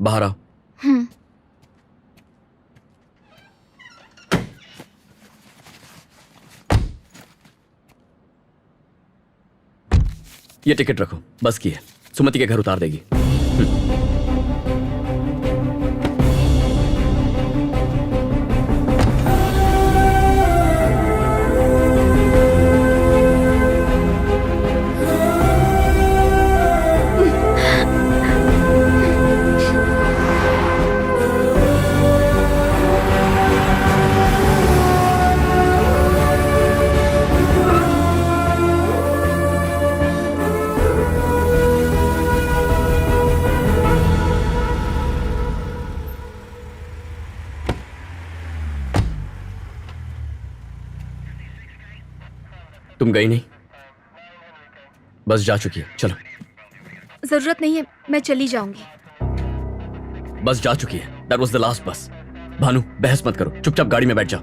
बाहर आओ। ये टिकट रखो, बस की है, सुमति के घर उतार देगी। तुम गई नहीं, बस जा चुकी है, चलो। जरूरत नहीं है, मैं चली जाऊंगी। बस जा चुकी है, दैट वाज द लास्ट बस। भानु बहस मत करो, चुपचाप गाड़ी में बैठ जाओ।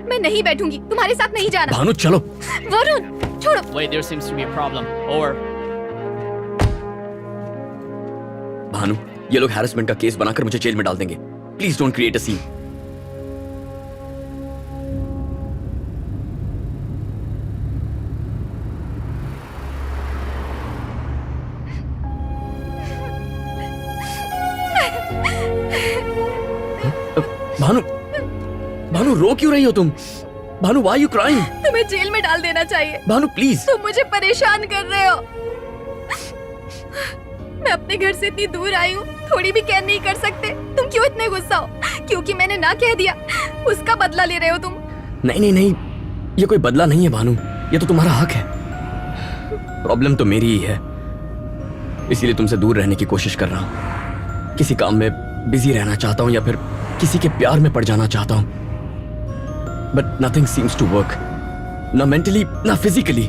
मैं नहीं बैठूंगी, तुम्हारे साथ नहीं जाना। भानु चलो। वरुण छोड़ो। Wait, there seems to be a problem. Over. Bhanu, ये लोग हैरेसमेंट का केस बनाकर मुझे जेल में डाल देंगे। Please don't create a scene. Bhanu, Bhanu रो क्यों रही हो तुम? Bhanu why are you crying? तुम्हें जेल में डाल देना चाहिए। भानु प्लीज। तुम मुझे परेशान कर रहे हो। मैं अपने घर से इतनी दूर आई हूँ, थोड़ी भी केयर नहीं कर सकते। तुम क्यों इतने गुस्सा हो? क्योंकि मैंने ना कह दिया, उसका बदला ले रहे हो तुम? नहीं नहीं नहीं, ये कोई बदला नहीं है भानु, ये तो तुम्हारा हक है। प्रॉब्लम तो मेरी ही है, इसीलिए तुमसे दूर रहने की कोशिश कर रहा हूँ। किसी काम में बिजी रहना चाहता हूँ या फिर किसी के प्यार में पड़ जाना चाहता हूँ, but nothing seems to work, ना मेंटली ना फिजिकली।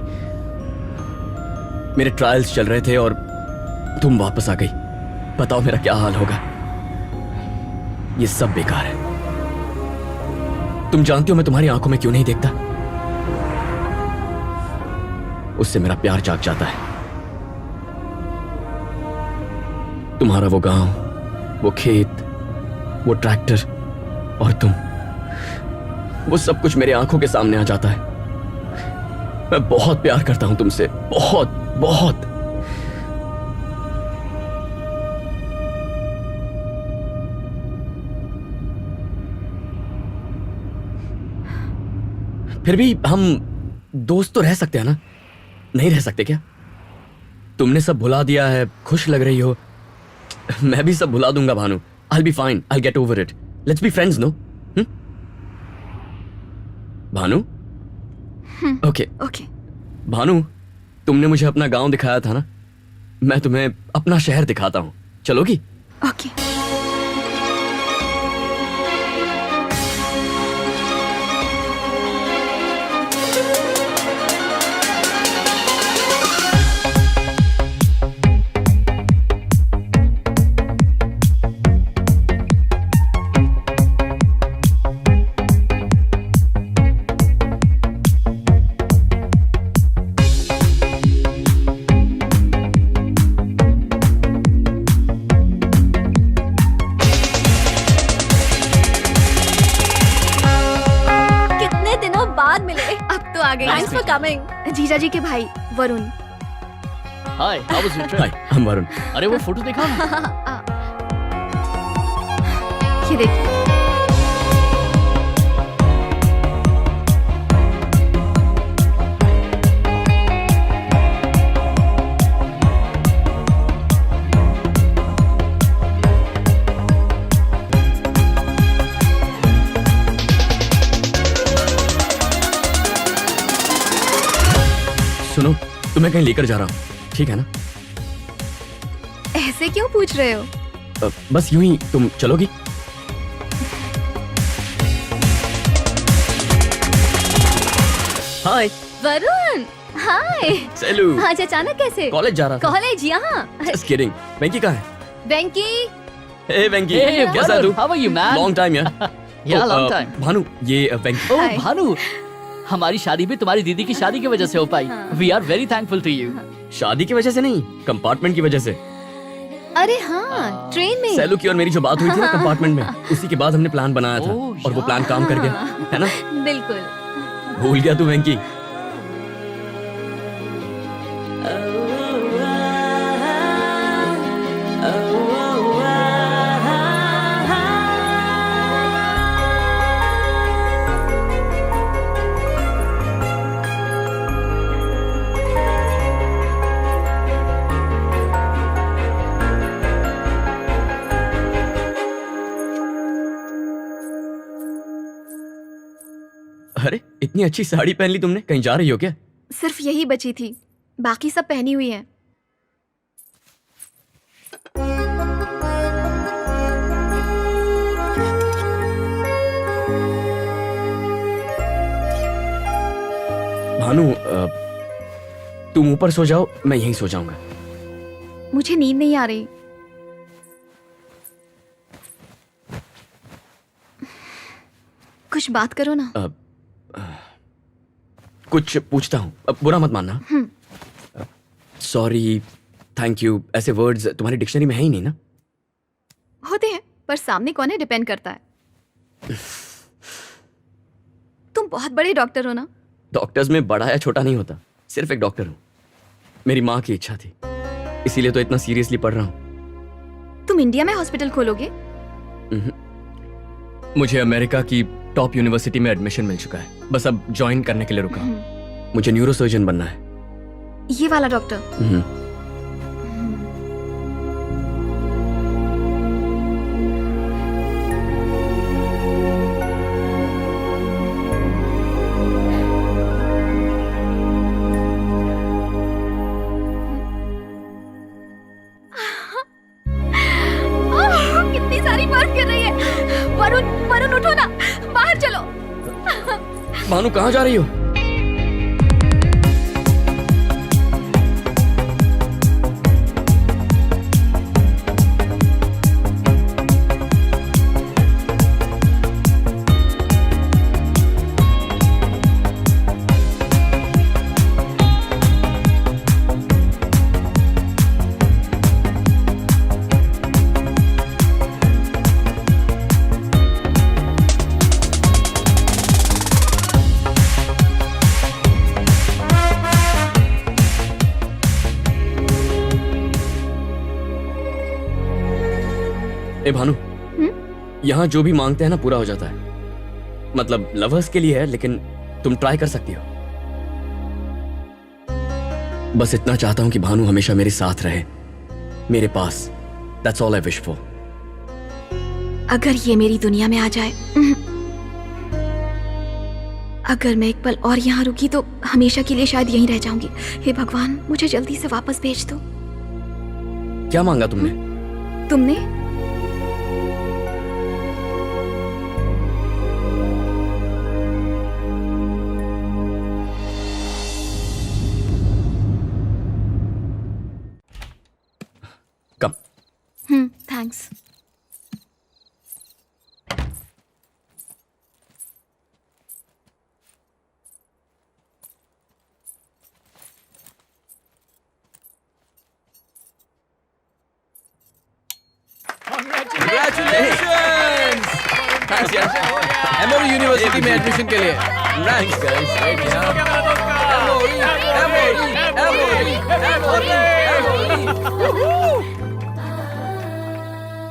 मेरे ट्रायल्स चल रहे थे और तुम वापस आ गई। बताओ मेरा क्या हाल होगा? ये सब बेकार है। तुम जानती हो मैं तुम्हारी आंखों में क्यों नहीं देखता? उससे मेरा प्यार जाग जाता है। तुम्हारा वो गांव, वो खेत, वो ट्रैक्टर और तुम, वो सब कुछ मेरे आंखों के सामने आ जाता है। मैं बहुत प्यार करता हूं तुमसे, बहुत बहुत। फिर भी हम दोस्त तो रह सकते हैं ना? नहीं रह सकते क्या? तुमने सब भुला दिया है, खुश लग रही हो। मैं भी सब भुला दूंगा Bhanu. I'll be fine. I'll get over it. Let's be friends, no? Bhanu? Okay. Okay. Bhanu, तुमने मुझे अपना गांव दिखाया था ना? मैं तुम्हें अपना शहर दिखाता हूँ। चलोगी? ओके। Thanks for coming. जीजा जी के भाई Varun. Hi, how was your trip? Hi, I'm Varun. अरे वो फोटो दिखाओ ना। ये देखिए। सुनो, तुम्हें कहीं लेकर जा रहा हूँ, ठीक है ना? ऐसे क्यों पूछ रहे हो? बस यूं ही, तुम चलोगी? हाय वरुण, हाय। सेलू। आज अचानक कैसे? कॉलेज जा रहा था। कॉलेज यहाँ? Just kidding. वेंकी कहाँ है? वेंकी। Hey वेंकी, Hey, कैसा है तू? how are you, man? Long time यार। Yeah, long time. भानु, ये वेंकी। ओह Hi. भानु, हमारी शादी भी तुम्हारी दीदी की शादी की वजह से हो पाई। We are very thankful to you. शादी की वजह से नहीं, कंपार्टमेंट की वजह से। अरे हाँ, ट्रेन में। सैलू की और मेरी जो बात हुई थी ना कंपार्टमेंट में, उसी के बाद हमने प्लान बनाया था ओह, और वो प्लान काम कर गया, है ना? बिल्कुल। भूल गया तू वेंकी? अरे इतनी अच्छी साड़ी पहन ली तुमने, कहीं जा रही हो क्या? सिर्फ यही बची थी, बाकी सब पहनी हुई है। भानु, तुम ऊपर सो जाओ, मैं यहीं सो जाऊंगा। मुझे नींद नहीं आ रही। कुछ बात करो ना। कुछ पूछता हूँ, अब बुरा मत मानना। सॉरी, थैंक यू, ऐसे वर्ड्स तुम्हारी डिक्शनरी में है ही नहीं ना? होते हैं, पर सामने कौन है डिपेंड करता है। तुम बहुत बड़े डॉक्टर हो ना? डॉक्टर्स में बड़ा या छोटा नहीं होता, सिर्फ एक डॉक्टर हूँ। मेरी माँ की इच्छा थी, इसीलिए तो इतना सीरियसली पढ़ रहा हूँ। तुम इंडिया में हॉस्पिटल खोलोगे? मुझे अमेरिका की टॉप यूनिवर्सिटी में एडमिशन मिल चुका है, बस अब ज्वाइन करने के लिए रुका हूँ। मुझे न्यूरोसर्जन बनना है। ये वाला डॉक्टर? कितनी सारी बर्फ गिर रही है। वरुण, वरुण उठो ना, बाहर चलो। भानु कहाँ जा रही हो? ए भानु, यहाँ जो भी मांगते हैं ना पूरा हो जाता है। मतलब लवर्स के लिए है, लेकिन तुम ट्राई कर सकती हो। बस इतना चाहता हूं कि भानु हमेशा मेरे साथ रहे, मेरे पास। That's all I wish for. अगर ये मेरी दुनिया में आ जाए, अगर मैं एक पल और यहाँ रुकी तो हमेशा के लिए शायद यहीं रह जाऊंगी। हे भगवान, मुझे जल्दी से वापस भेज दो। क्या मांगा तुमने? तुमने? कम। थैंक्स। Congratulations! Thanks यार। एमओरी यूनिवर्सिटी में एडमिशन के लिए। Thanks guys. Great यार।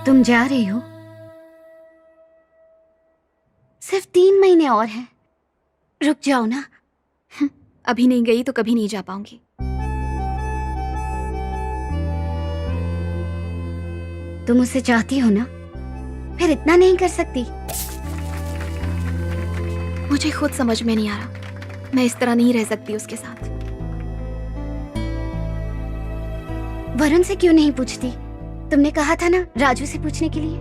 तुम जा रही हो? सिर्फ 3 महीने और हैं। रुक जाओ ना। अभी नहीं गई तो कभी नहीं जा पाऊंगी। तुम उसे चाहती हो ना, फिर इतना नहीं कर सकती। मुझे खुद समझ में नहीं आ रहा, मैं इस तरह नहीं रह सकती उसके साथ। वरुण से क्यों नहीं पूछती? तुमने कहा था ना राजू से पूछने के लिए।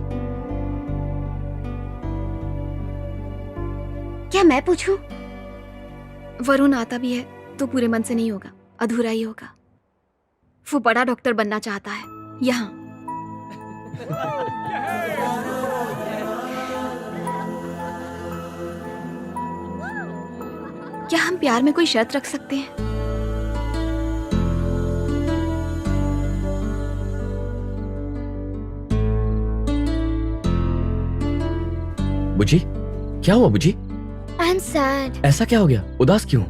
क्या मैं पूछूं? वरुण आता भी है तो पूरे मन से नहीं होगा, अधूरा ही होगा। वो बड़ा डॉक्टर बनना चाहता है यहाँ। क्या हम प्यार में कोई शर्त रख सकते हैं? बुजी, क्या हुआ बुजी? I am sad. ऐसा क्या हो गया? उदास क्यों?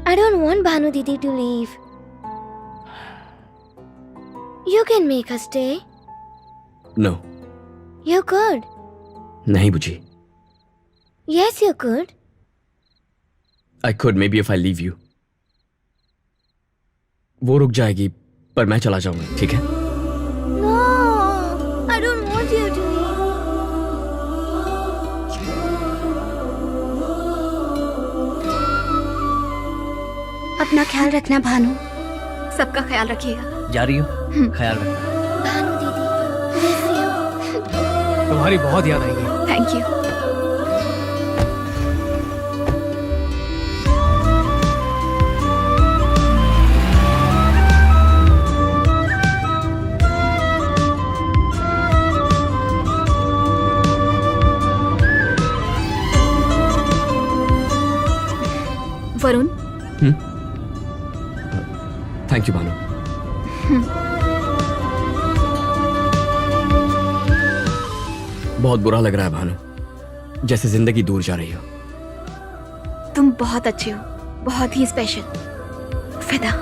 I don't want Bhanu Didi to leave. You can make her stay. No, You could. नहीं बुजी. Yes, you could. I could maybe if I leave you. वो रुक जाएगी, पर मैं चला जाऊंगा, ठीक है? No, I don't want you to leave. अपना ख्याल रखना भानु। सबका ख्याल रखिएगा। जा रही हो? ख्याल रखना। भानु दीदी, miss you. तुम्हारी बहुत याद आएगी। Thank you. Varun, thank you Bhanu. बहुत बुरा लग रहा है भानु, जैसे जिंदगी दूर जा रही हो। तुम बहुत अच्छे हो, बहुत ही स्पेशल। फिदा।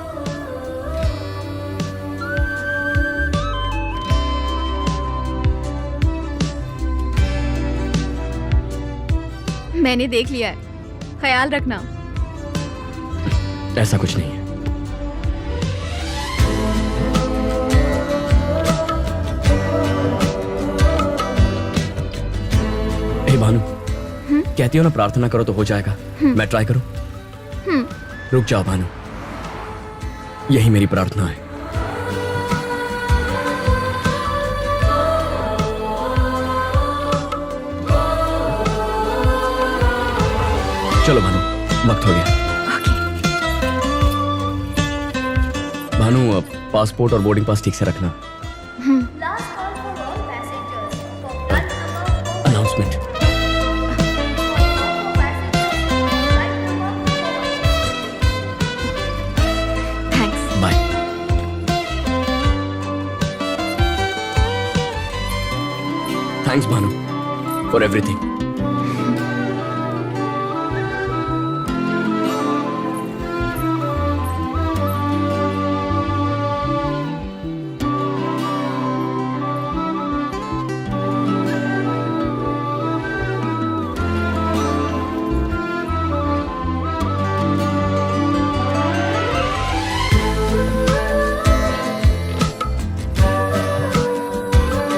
मैंने देख लिया है, ख्याल रखना। ऐसा कुछ नहीं है। हे भानु, कहती हो ना प्रार्थना करो तो हो जाएगा। मैं ट्राई करूं? रुक जाओ भानु, यही मेरी प्रार्थना है। चलो भानु, वक्त हो गया। भानु, पासपोर्ट और बोर्डिंग पास ठीक से रखना। Announcement. Thanks. Bye. Thanks Bhanu for everything.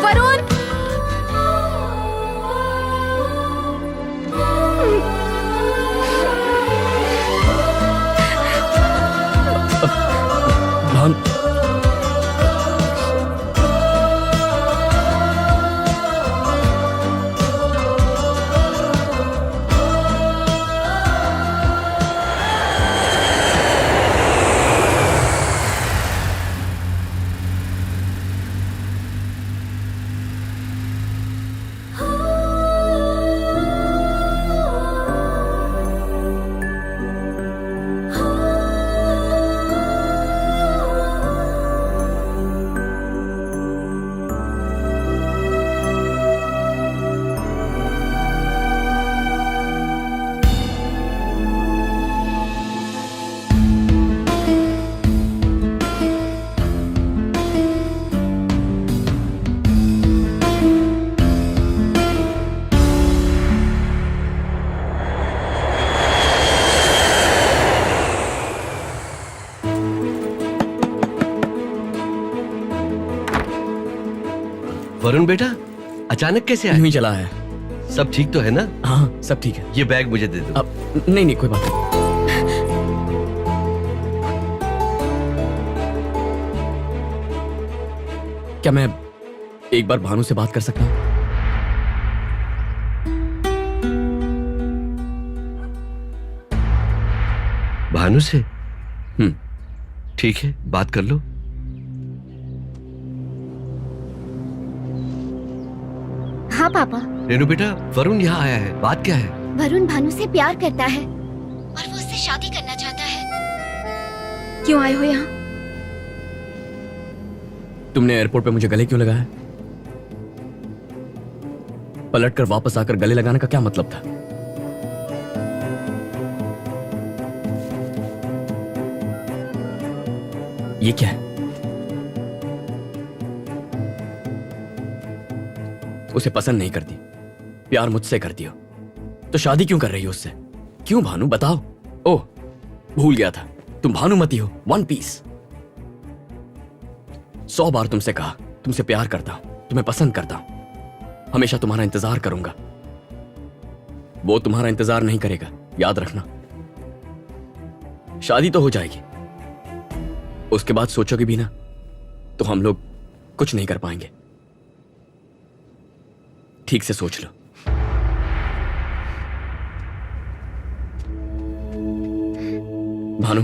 Varun, Bhanu, Varun बेटा, अचानक कैसे यूं आए? ही चला है। सब ठीक तो है ना? हाँ, सब ठीक है। ये बैग मुझे दे दो। अब नहीं नहीं, कोई बात नहीं। क्या मैं एक बार भानु से बात कर सकता हूं? भानु से? हम्म। ठीक है, बात कर लो। हाँ पापा, रेनू बेटा, वरुण यहाँ आया है, बात क्या है? वरुण भानु से प्यार करता है और वो उससे शादी करना चाहता है। क्यों आए हो यहाँ? तुमने एयरपोर्ट पे मुझे गले क्यों लगाया? पलटकर वापस आकर गले लगाने का क्या मतलब था? ये क्या है? उसे पसंद नहीं करती, प्यार मुझसे करती हो, तो शादी क्यों कर रही हो उससे? क्यों भानु, बताओ। ओह, भूल गया था, तुम भानुमति हो, वन पीस। 100 बार तुमसे कहा, तुमसे प्यार करता हूं, तुम्हें पसंद करता हूं, हमेशा तुम्हारा इंतजार करूंगा। वो तुम्हारा इंतजार नहीं करेगा, याद रखना। शादी तो हो जाएगी, उसके बाद सोचोगे भी ना तो हम लोग कुछ नहीं कर पाएंगे। ठीक से सोच लो। भानु,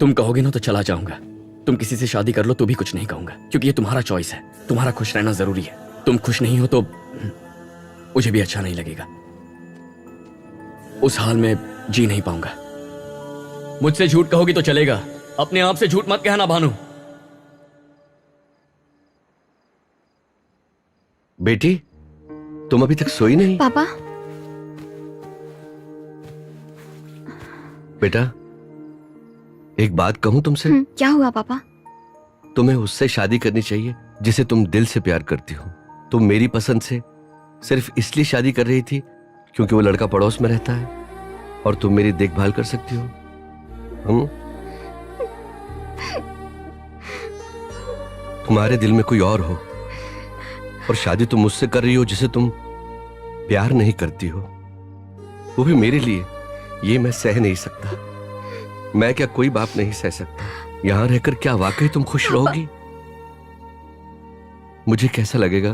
तुम कहोगे ना तो चला जाऊंगा। तुम किसी से शादी कर लो तो भी कुछ नहीं कहूंगा, क्योंकि ये तुम्हारा चॉइस है। तुम्हारा खुश रहना जरूरी है। तुम खुश नहीं हो तो मुझे भी अच्छा नहीं लगेगा। उस हाल में जी नहीं पाऊंगा। मुझसे झूठ कहोगी तो चलेगा, अपने आप से झूठ मत कहना भानु। बेटी, तुम अभी तक सोई नहीं? पापा, बेटा, एक बात कहूं तुमसे? क्या हुआ पापा? तुम्हें उससे शादी करनी चाहिए जिसे तुम दिल से प्यार करती हो। तुम मेरी पसंद से सिर्फ इसलिए शादी कर रही थी क्योंकि वो लड़का पड़ोस में रहता है और तुम मेरी देखभाल कर सकती हो। तुम्हारे दिल में कोई और हो और शादी तुम मुझसे कर रही हो जिसे तुम प्यार नहीं करती हो, वो भी मेरे लिए। ये मैं सह नहीं सकता। मैं क्या कोई बाप नहीं सह सकता? यहां रहकर क्या वाकई तुम खुश रहोगी? मुझे कैसा लगेगा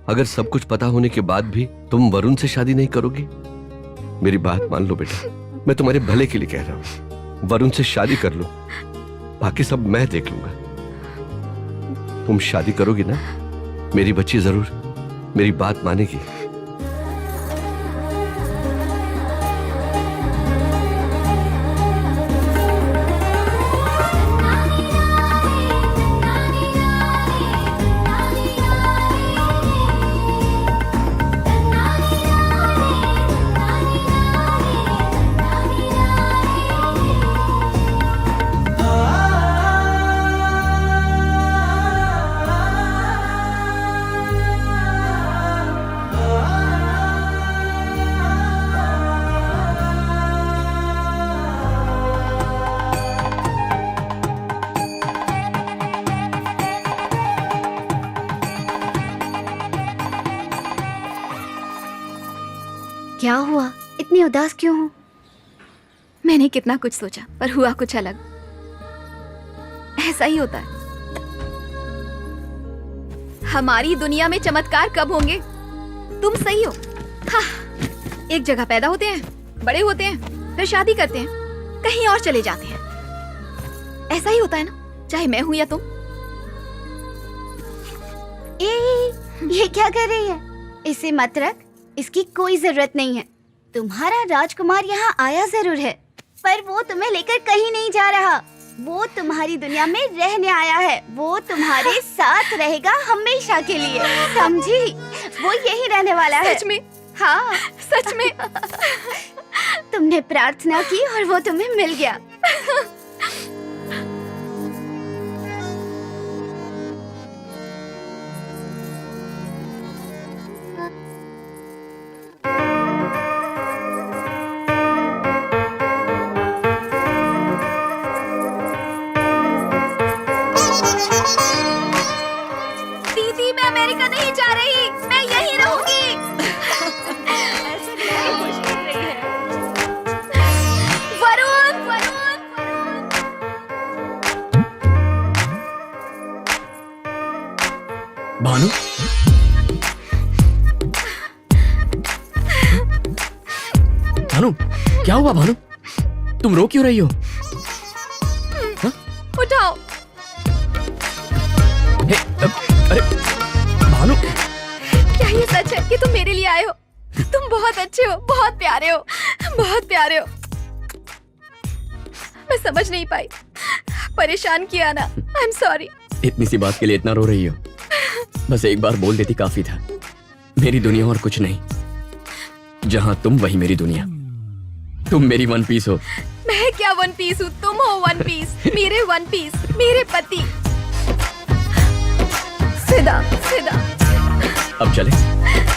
अगर सब कुछ पता होने के बाद भी तुम वरुण से शादी नहीं करोगी? मेरी बात मान लो बेटा, मैं तुम्हारे भले के लिए कह रहा हूं। वरुण से शादी कर लो, बाकी सब मैं देख लूंगा। तुम शादी करोगी ना? मेरी बच्ची जरूर मेरी बात मानेगी। क्या हुआ, इतनी उदास क्यों हो? मैंने कितना कुछ सोचा पर हुआ कुछ अलग। ऐसा ही होता है। हमारी दुनिया में चमत्कार कब होंगे? तुम सही हो। हाँ, एक जगह पैदा होते हैं, बड़े होते हैं, फिर शादी करते हैं, कहीं और चले जाते हैं। ऐसा ही होता है ना, चाहे मैं हूं या तुम। ये क्या कर रही है? इसे मत रख, इसकी कोई जरूरत नहीं है। तुम्हारा राजकुमार यहाँ आया जरूर है, पर वो तुम्हें लेकर कहीं नहीं जा रहा। वो तुम्हारी दुनिया में रहने आया है। वो तुम्हारे साथ रहेगा हमेशा के लिए, समझी? वो यही रहने वाला है। सच में? हाँ, सच में? तुमने प्रार्थना की और वो तुम्हें मिल गया। दीदी, मैं अमेरिका नहीं जा रही, मैं यहीं रहूंगी। वरुण, वरुण, भानु, भानु, क्या हुआ भानु? तुम रो क्यों रही हो? उठाओ। हे, अरे भानु, क्या ये सच है कि तुम मेरे लिए आए हो? तुम बहुत अच्छे हो, बहुत प्यारे हो, बहुत प्यारे हो। मैं समझ नहीं पाई, परेशान किया ना। I am sorry. इतनी सी बात के लिए इतना रो रही हो? बस एक बार बोल देती काफी था। मेरी दुनिया और कुछ नहीं, जहां तुम वही मेरी दुनिया। तुम मेरी वन पीस हो। मैं क्या वन पीस हूँ, तुम हो वन पीस, मेरे वन पीस, मेरे पति। सिदा सिदा। अब चले।